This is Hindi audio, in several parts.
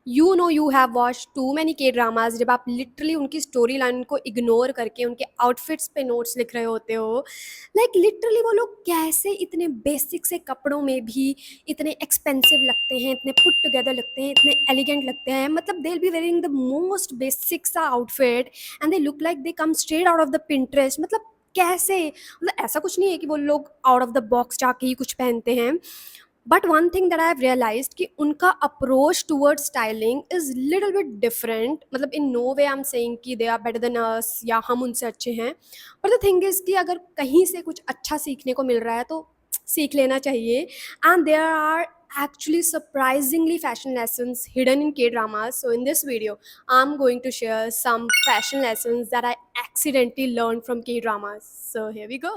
You have watch too many K dramas जब आप लिटरली उनकी स्टोरी लाइन को इग्नोर करके उनके आउटफिट्स पे नोट्स लिख रहे होते हो। लाइक लिटरली वो लोग कैसे इतने बेसिक से कपड़ों में भी इतने एक्सपेंसिव लगते हैं, इतने पुट टुगेदर लगते हैं, इतने एलिगेंट लगते हैं। मतलब they will be wearing the most basic सा outfit and they look like they come straight out of the Pinterest. मतलब कैसे, मतलब ऐसा कुछ नहीं है कि वो लोग आउट ऑफ द बॉक्स जाके ही कुछ पहनते हैं। But one thing that I have realized कि उनका approach towards styling is little bit different. मतलब in no way I am saying कि they are better than us या हम उनसे अच्छे हैं। बट द थिंग इज कि अगर कहीं से कुछ अच्छा सीखने को मिल रहा है तो सीख लेना चाहिए। And there are actually surprisingly fashion lessons hidden in K dramas. So in this video I'm going to share some fashion lessons that I accidentally learned from K dramas. So here we go.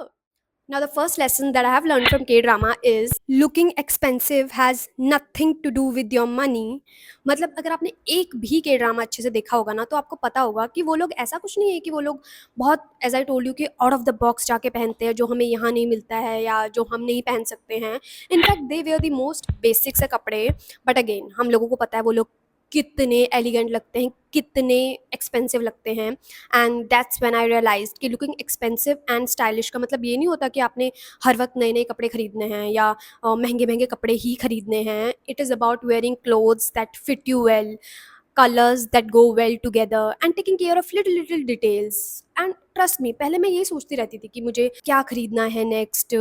Now, the first lesson that I have learned from K drama is looking expensive has nothing to do with your money. मतलब अगर आपने एक भी K ड्रामा अच्छे से देखा होगा ना तो आपको पता होगा कि वो लोग ऐसा कुछ नहीं है कि वो लोग बहुत एज आई टोल्ड यू कि आउट ऑफ द बॉक्स जाके पहनते हैं जो हमें यहाँ नहीं मिलता है या जो हम नहीं पहन सकते हैं। In fact they wear the most basic से कपड़े। बट अगेन हम लोगों को पता है वो लोग कितने एलिगेंट लगते हैं, कितने एक्सपेंसिव लगते हैं। And that's when I realised कि लुकिंग एक्सपेंसिव एंड स्टाइलिश का मतलब ये नहीं होता कि आपने हर वक्त नए नए कपड़े खरीदने हैं या महंगे महंगे कपड़े ही खरीदने हैं। It is about wearing clothes that fit you well, colors that go well together and taking care of little details. And trust me, पहले मैं यही सोचती रहती थी कि मुझे क्या खरीदना है नेक्स्ट,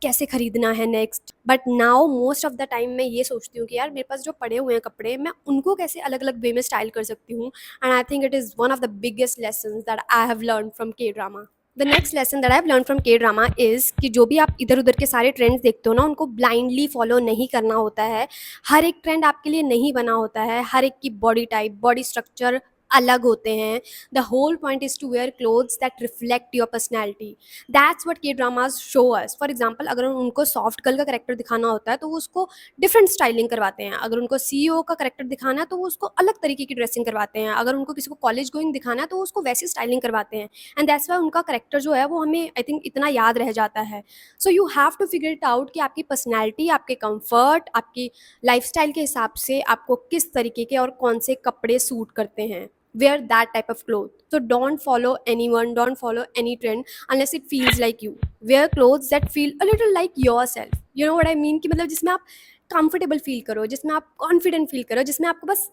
कैसे खरीदना है next. But now most of the time मैं ये सोचती हूँ कि यार मेरे पास जो पड़े हुए हैं कपड़े, मैं उनको कैसे अलग अलग वे में स्टाइल कर सकती हूँ। And I think it is one of the biggest lessons that I have learn from K drama. The next lesson that I have learn from K drama is कि जो भी आप इधर उधर के सारे ट्रेंड्स देखते हो ना, उनको ब्लाइंडली फॉलो नहीं करना होता है। हर एक ट्रेंड आपके लिए नहीं बना होता है, हर एक की बॉडी टाइप, बॉडी स्ट्रक्चर अलग होते हैं। The whole point is to wear clothes that reflect your personality. That's what K dramas show us. For example, अगर उनको सॉफ्ट गर्ल का करेक्टर दिखाना होता है तो वो उसको डिफरेंट स्टाइलिंग करवाते हैं। अगर उनको सीईओ का करेक्टर दिखाना है तो वो उसको अलग तरीके की ड्रेसिंग करवाते हैं। अगर उनको किसी को कॉलेज गोइंग दिखाना है तो वो उसको वैसी स्टाइलिंग करवाते हैं। एंड दैट्स वाई उनका करेक्टर जो है वो हमें आई थिंक इतना याद रह जाता है। So you have to figure it out कि आपकी पर्सनैलिटी, आपके कंफर्ट, आपकी लाइफस्टाइल के हिसाब से आपको किस तरीके के और कौन से कपड़े सूट करते हैं। Wear that type of clothes. So don't follow anyone, don't follow any trend unless it feels like you. Wear clothes that feel a little like yourself. You know what I mean? कि मतलब जिसमें आप comfortable feel करो, जिसमें आप confident feel करो, जिसमें आपको बस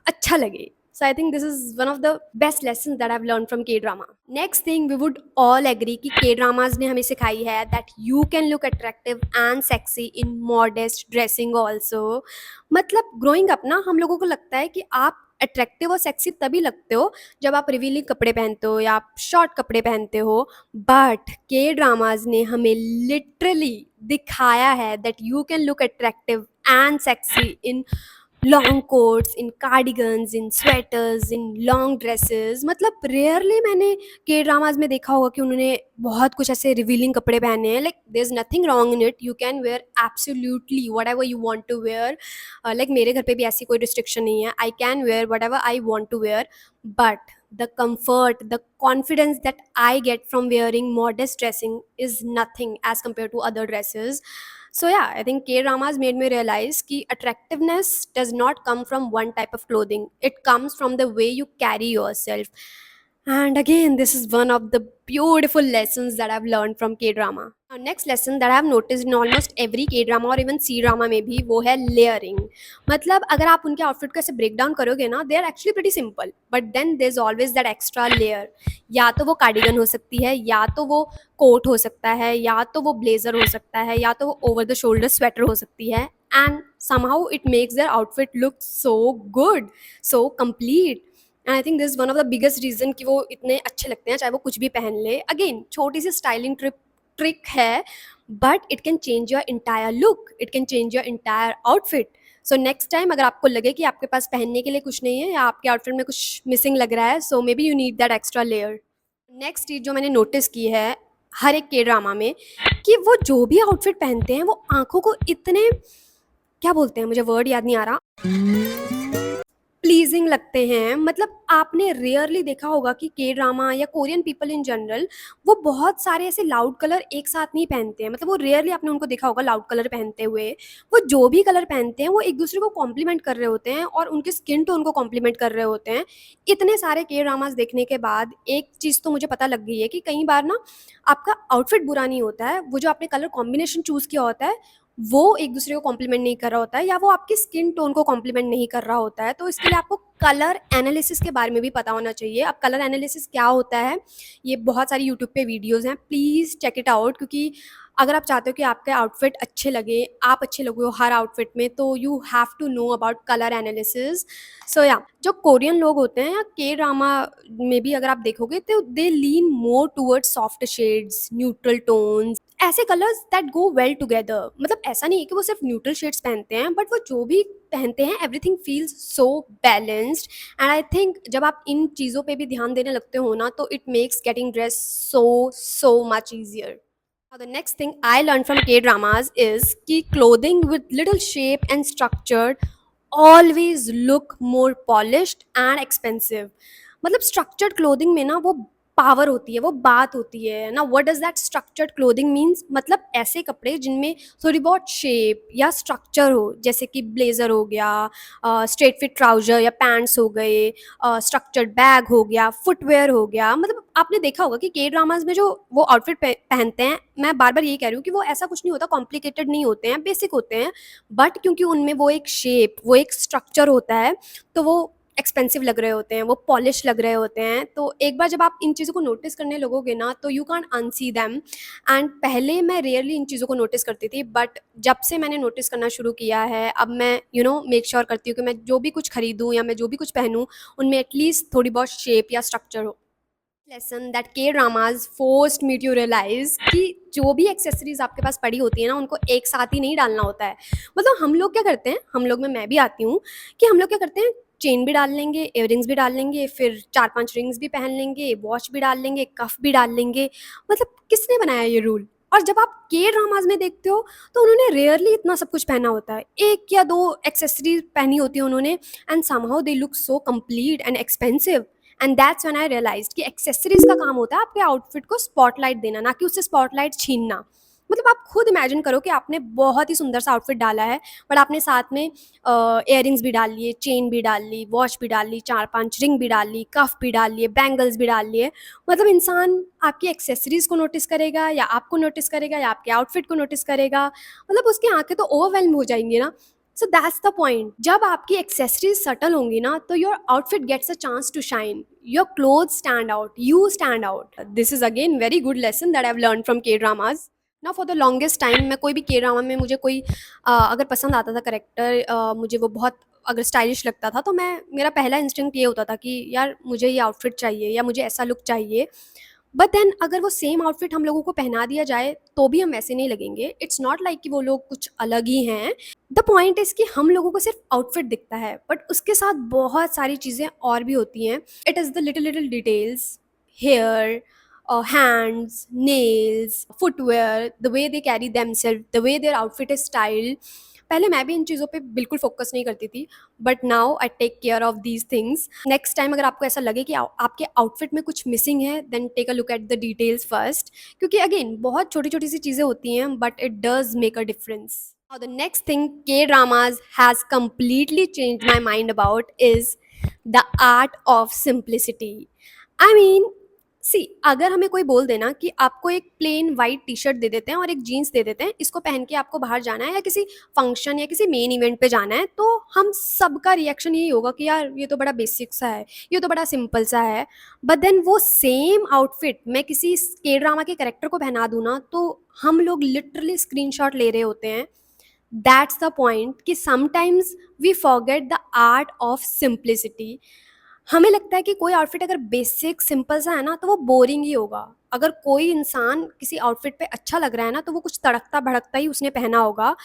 अच्छा लगे. So I think this is one of the best lessons that I've learned from K-drama. Next thing, we would all agree कि K-dramas ने हमें सिखाई है that you can look attractive and sexy in modest dressing also. मतलब growing up ना हम लोगों को लगता है कि आप अट्रैक्टिव और सेक्सी तभी लगते हो जब आप रिवीलिंग कपड़े पहनते हो या आप शॉर्ट कपड़े पहनते हो। बट के ड्रामाज ने हमें लिटरली दिखाया है that you can look attractive and sexy in long quotes, in cardigans, in sweaters, in long dresses. मतलब रेयरली मैंने के ड्रामाज में देखा होगा कि उन्होंने बहुत कुछ ऐसे रिवीलिंग कपड़े पहने हैं। Like there is nothing wrong in it, you can wear absolutely whatever you want to wear. Like मेरे घर पे भी ऐसी कोई रिस्ट्रिक्शन नहीं है, I can wear whatever I want to wear. But the comfort, the confidence that I get from wearing modest dressing is nothing as compared to other dresses. So yeah, I think K-dramas made me realize कि attractiveness does not come from one type of clothing. It comes from the way you carry yourself. And again, this is one of the beautiful lessons that I've learned from K-drama. Now, next lesson that I've noticed in almost every K-drama और even C-drama में भी वो है layering. मतलब अगर आप उनके आउटफिट को ऐसे ब्रेक डाउन करोगे ना, they are actually pretty simple, but then there is always that extra layer. या तो वो कार्डिगन हो सकती है, या तो वो कोट हो सकता है, या तो वो ब्लेजर हो सकता है, या तो वो ओवर द शोल्डर स्वेटर हो सकती है। And somehow it makes their outfit look so good, so complete. And I think this is one of the biggest reason कि वो इतने अच्छे लगते हैं चाहे वो कुछ भी पहन ले। अगेन छोटी सी स्टाइलिंग ट्रिक है, but it can change your entire look, it can change your entire outfit. So next time अगर आपको लगे कि आपके पास पहनने के लिए कुछ नहीं है या आपके आउटफिट में कुछ मिसिंग लग रहा है, so may be you need that extra layer. Next चीज जो मैंने नोटिस की है हर एक के ड्रामा में, कि वो जो भी आउटफिट पहनते हैं वो आंखों को इतने, क्या बोलते हैं, मुझे वर्ड याद नहीं आ रहा, प्लीजिंग इंटरेस्टिंग लगते हैं। मतलब आपने रेयरली देखा होगा कि के ड्रामा या कोरियन पीपल इन जनरल वो बहुत सारे ऐसे लाउड कलर एक साथ नहीं पहनते हैं। मतलब वो रेयरली आपने उनको देखा होगा लाउड कलर पहनते हुए। वो जो भी कलर पहनते हैं वो एक दूसरे को कॉम्प्लीमेंट कर रहे होते हैं और उनके स्किन टोन को कॉम्प्लीमेंट कर रहे होते हैं। इतने सारे के ड्रामास देखने के बाद एक चीज़ तो मुझे पता लग गई है कि कई बार ना आपका आउटफिट बुरा नहीं होता है, वो जो आपने कलर कॉम्बिनेशन चूज़ किया होता है वो एक दूसरे को कॉम्प्लीमेंट नहीं कर रहा होता है या वो आपकी स्किन टोन को कॉम्प्लीमेंट नहीं कर रहा होता है। तो इसके लिए आपको कलर एनालिसिस के बारे में भी पता होना चाहिए। अब कलर एनालिसिस क्या होता है, ये बहुत सारी यूट्यूब पे वीडियोज़ हैं, प्लीज़ चेक इट आउट। क्योंकि अगर आप चाहते हो कि आपके आउटफिट अच्छे लगे, आप अच्छे लगे हो हर आउटफिट में, तो you have to know about colour analysis. So या जो कोरियन लोग होते हैं या के ड्रामा में भी अगर आप देखोगे तो they lean more towards soft shades, neutral tones, ऐसे colours that go well together. मतलब ऐसा नहीं है कि वो सिर्फ न्यूट्रल शेड्स पहनते हैं, बट वो जो भी पहनते हैं everything feels so balanced. And I think जब आप इन चीज़ों पे भी ध्यान देने लगते हो ना, तो it makes getting dress so much easier. Now, the next thing I learned from K dramas is कि clothing with little shape and structured always look more polished and expensive. मतलब स्ट्रक्चर्ड क्लोथिंग में ना वो पावर होती है, वो बात होती है ना। What does that structured clothing means, मतलब ऐसे कपड़े जिनमें थोड़ी बहुत शेप या स्ट्रक्चर हो, जैसे कि ब्लेजर हो गया, स्ट्रेट फिट ट्राउजर या पैंट्स हो गए, स्ट्रक्चर्ड बैग हो गया, फुटवेयर हो गया। मतलब आपने देखा होगा कि के ड्रामाज में जो वो आउटफिट पहनते हैं, मैं बार बार यही कह रही हूँ कि वो ऐसा कुछ नहीं होता, कॉम्प्लिकेटेड नहीं होते हैं, बेसिक होते हैं। बट क्योंकि उनमें वो एक शेप, वो एक स्ट्रक्चर होता है, तो वो एक्सपेंसिव लग रहे होते हैं, वो पॉलिश लग रहे होते हैं। तो एक बार जब आप इन चीज़ों को नोटिस करने लगोगे ना, तो you can't unsee them. And पहले मैं रेयरली इन चीज़ों को नोटिस करती थी, बट जब से मैंने नोटिस करना शुरू किया है, अब मैं मेक श्योर करती हूँ कि मैं जो भी कुछ खरीदूँ या मैं जो भी कुछ पहनूँ, उनमें एटलीस्ट थोड़ी बहुत शेप या स्ट्रक्चर हो। Lesson that K dramas forced me to realise कि जो भी एक्सेसरीज आपके पास पड़ी होती है ना, उनको एक साथ ही नहीं डालना होता है। मतलब हम लोग क्या करते हैं, हम लोग में मैं भी आती हूँ, कि हम लोग क्या करते हैं, चेन भी डाल लेंगे, इयररिंग्स भी डाल लेंगे, फिर 4-5 रिंग्स भी पहन लेंगे, वॉच भी डाल लेंगे, कफ भी डाल लेंगे। मतलब किसने बनाया ये रूल? और जब आप के ड्रामाज में देखते हो तो उन्होंने रेयरली इतना सब कुछ पहना होता है, एक या दो एक्सेसरीज पहनी होती है उन्होंने, and somehow they look so complete and expensive. And that's when I realised कि एक्सेसरीज का काम होता है आपके आउटफिट को स्पॉटलाइट देना, ना कि उससे स्पॉटलाइट छीनना। मतलब आप खुद इमेजिन करो कि आपने बहुत ही सुंदर सा आउटफिट डाला है, बट आपने साथ में इयररिंग्स भी डाल लिए, चेन भी डाल ली, वॉच भी डाल ली, 4-5 रिंग भी डाल ली, कफ भी डाल लिए, बैंगल्स भी डाल लिए। मतलब इंसान आपकी एक्सेसरीज को नोटिस करेगा या आपको नोटिस करेगा या आपके आउटफिट को नोटिस करेगा? मतलब उसकी आंखें तो ओवरवेल्म हो जाएंगी ना। सो दैट्स द पॉइंट, जब आपकी एक्सेसरीज सटल होंगी ना, तो your outfit gets a chance to shine, your cloth stand out, you stand out. This is again very good lesson that I have learn from K dramas. ना फॉर द लॉन्गेस्ट टाइम मैं कोई भी के ड्रामा में मुझे कोई अगर पसंद आता था करेक्टर, मुझे वो बहुत अगर स्टाइलिश लगता था, तो मेरा पहला इंस्टिंक्ट ये होता था कि यार मुझे ये आउटफिट चाहिए या मुझे ऐसा लुक चाहिए। बट देन अगर वो सेम आउटफिट हम लोगों को पहना दिया जाए तो भी हम वैसे नहीं लगेंगे। इट्स नॉट लाइक कि वो लोग कुछ अलग ही हैं। द पॉइंट इज़ कि हम लोगों को सिर्फ आउटफिट दिखता है, बट उसके साथ बहुत सारी चीज़ें और भी होती हैं। It is the little little details, hair, hands, nails, footwear, the way they carry themself, the way their outfit is style. पहले मैं भी इन चीज़ों पे बिल्कुल फोकस नहीं करती थी, but now I take care of these things. Next time अगर आपको ऐसा लगे कि आपके आउटफिट में कुछ मिसिंग है, then take a look at the details first, क्योंकि अगेन बहुत छोटी छोटी सी चीज़ें होती हैं, but it does make a difference. Now the next thing K dramas has completely changed my mind about is the art of simplicity. I mean, सी अगर हमें कोई बोल देना कि आपको एक प्लेन वाइट टी शर्ट दे देते हैं और एक जीन्स दे देते हैं, इसको पहन के आपको बाहर जाना है या किसी फंक्शन या किसी मेन इवेंट पे जाना है, तो हम सबका रिएक्शन यही होगा कि यार ये तो बड़ा बेसिक सा है, ये तो बड़ा सिंपल सा है। बट देन वो सेम आउटफिट मैं किसी के ड्रामा के कैरेक्टर को पहना दूँ ना, तो हम लोग लिटरली स्क्रीनशॉट ले रहे होते हैं। दैट्स द पॉइंट कि sometimes we forget the art of simplicity. हमें लगता है कि कोई आउटफिट अगर बेसिक सिंपल सा है ना, तो वो बोरिंग ही होगा। अगर कोई इंसान किसी आउटफिट पे अच्छा लग रहा है ना, तो वो कुछ तड़कता भड़कता ही उसने पहना होगा।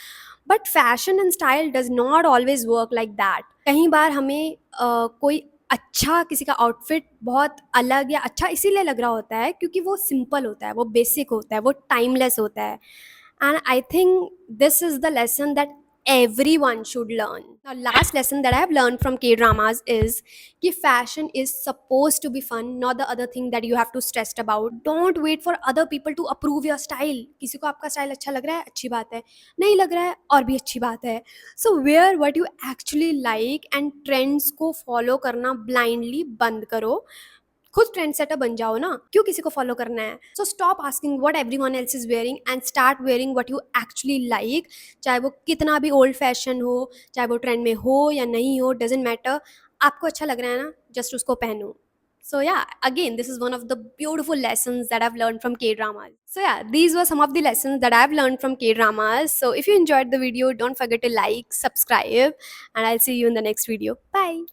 But fashion and style does not always work like that. कई बार हमें कोई अच्छा किसी का आउटफिट बहुत अलग या अच्छा इसीलिए लग रहा होता है क्योंकि वो सिंपल होता है, वो बेसिक होता है, वो टाइमलेस होता है। And I think this is the lesson that everyone should learn. Now, last lesson that I have learned from K dramas is कि fashion is supposed to be fun, not the other thing that you have to stressed about. Don't wait for other people to approve your style. किसी को आपका style अच्छा लग रहा है, अच्छी बात है. नहीं लग रहा है, और भी अच्छी बात है. So wear what you actually like and trends को follow करना blindly बंद करो. खुद ट्रेंड सेटर बन जाओ ना, क्यों किसी को फॉलो करना है. So stop asking what everyone else is wearing and start wearing what you actually like. चाहे वो कितना भी ओल्ड फैशन हो, चाहे वो ट्रेंड में हो या नहीं हो, डजेंट मैटर. आपको अच्छा लग रहा है ना, जस्ट उसको पहनो. So yeah, again, this is one of the beautiful lessons that I've learned from K-dramas. So yeah, these were some of the lessons that I've learned from K-dramas. So if you enjoyed the video, don't forget to like, subscribe, and I'll see you in the next video. Bye.